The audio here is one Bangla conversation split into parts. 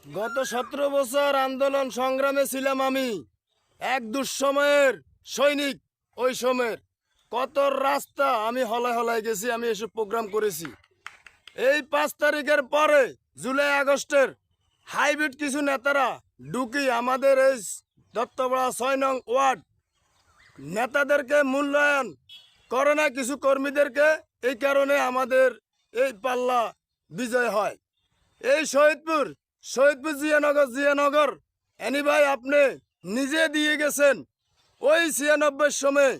গত 17 বছর আন্দোলন সংগ্রামে ছিলাম আমি, এক দুঃসময়ের সৈনিক। ওই সময়ের কত রাস্তা আমি হলায় হলায় গেছি, আমি এসব প্রোগ্রাম করেছি। এই 5 তারিখের পরে জুলাই আগস্টের হাইব্রিড কিছু নেতারা ঢুকি আমাদের এই দত্তপাড়া 6 নং ওয়ার্ড নেতাদেরকে মূল্যায়ন করে না, কিছু কর্মীদেরকে। এই কারণে আমাদের এই পাল্লা বিজয় হয়। এই শহীদপুর জিয়ানগর এনি ভাই আপনি নিজে দিয়ে গেছেন। ওই 96 সময়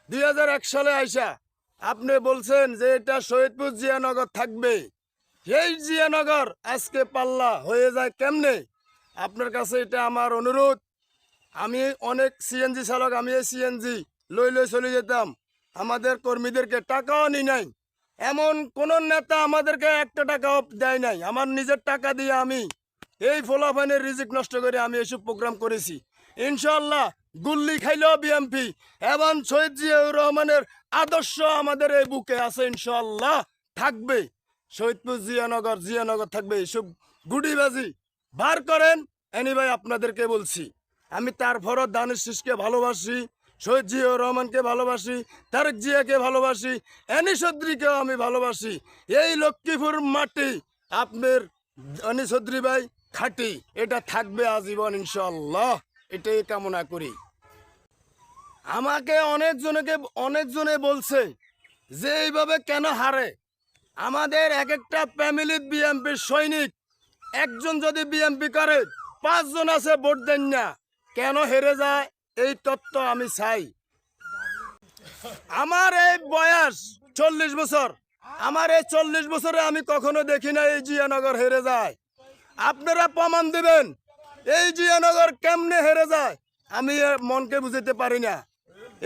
2001 সালে আইসা আপনি বলছেন যে এটা শহীদপুর জিয়ানগর থাকবে। এই জিয়ানগর আজকে পাল্লা হয়ে যায় কেমনে? আপনার কাছে এটা আমার অনুরোধ। আমি অনেক সিএনজি চালক, আমি এই সিএনজি লই চলে যেতাম, আমাদের কর্মীদেরকে টাকাও নি নাই। এমন কোন নেতা আমাদেরকে একটা টাকাও দেয় নাই। আমার নিজের টাকা দিয়ে আমি এই ফলাফানের রিজিক নষ্ট করে আমি এসব প্রোগ্রাম করেছি। ইনশাল্লাহ গুল্লি খাইলেও বিএমপি এবং শহীদ জিয়াউর রহমানের আদর্শ আমাদের এই বুকে আছে, ইনশাল্লাহ থাকবে। শহীদপুর জিয়ানগর থাকবে। এসব গুডিবাজি বার করেন। এনি ভাই আপনাদেরকে বলছি, আমি তারপরও দানিশ শীষকে ভালোবাসি, শহীদ জিয়াউর রহমানকে ভালোবাসি, তারেক জিয়াকে ভালোবাসি, চৌধুরীকেও আমি ভালোবাসি। এই লক্ষ্মীপুর মাটি আপনার চৌধুরী ভাই খাঁটি, এটা থাকবে আজীবন ইনশাল্লাহ, এটাই কামনা করি। আমাকে অনেকজনে বলছে যে এইভাবে কেন হারে। আমাদের এক একটা ফ্যামিলির বিএমপির সৈনিক, একজন যদি বিএমপি করে 5 জন আছে ভোট দেন না, কেন হেরে যায় এই তত্ত্ব আমি চাই। আমার এই বয়স 40 বছর, আমার এই 40 বছরে আমি কখনো দেখি না এই জিয়ানগর হেরে যায়। আপনারা প্রমাণ দিবেন এই জিয়ানগর কেমনে হেরে যায়। আমি মনকে বুঝতে পারি না।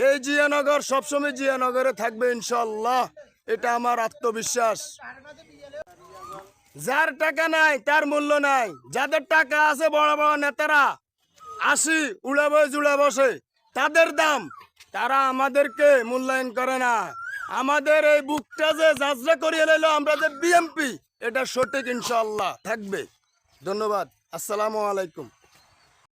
এই জিয়ানগর সবসময় জিয়ানগরে থাকবে ইনশাল্লাহ, এটা আমার আত্মবিশ্বাস। যার টাকা নাই তার মূল্য নাই। যাদের টাকা আছে, বড় বড় নেতারা আসি উড়াবে জুড়ে বসে, তাদের দাম। তারা আমাদেরকে মূল্যায়ন করে না। আমাদের এই বুকটা যে যাত্রা করিয়ে লাইলো আমরা যে বিএমপি, এটা সঠিক ইনশাল্লাহ থাকবে। ধন্যবাদ। আসসালামু আলাইকুম।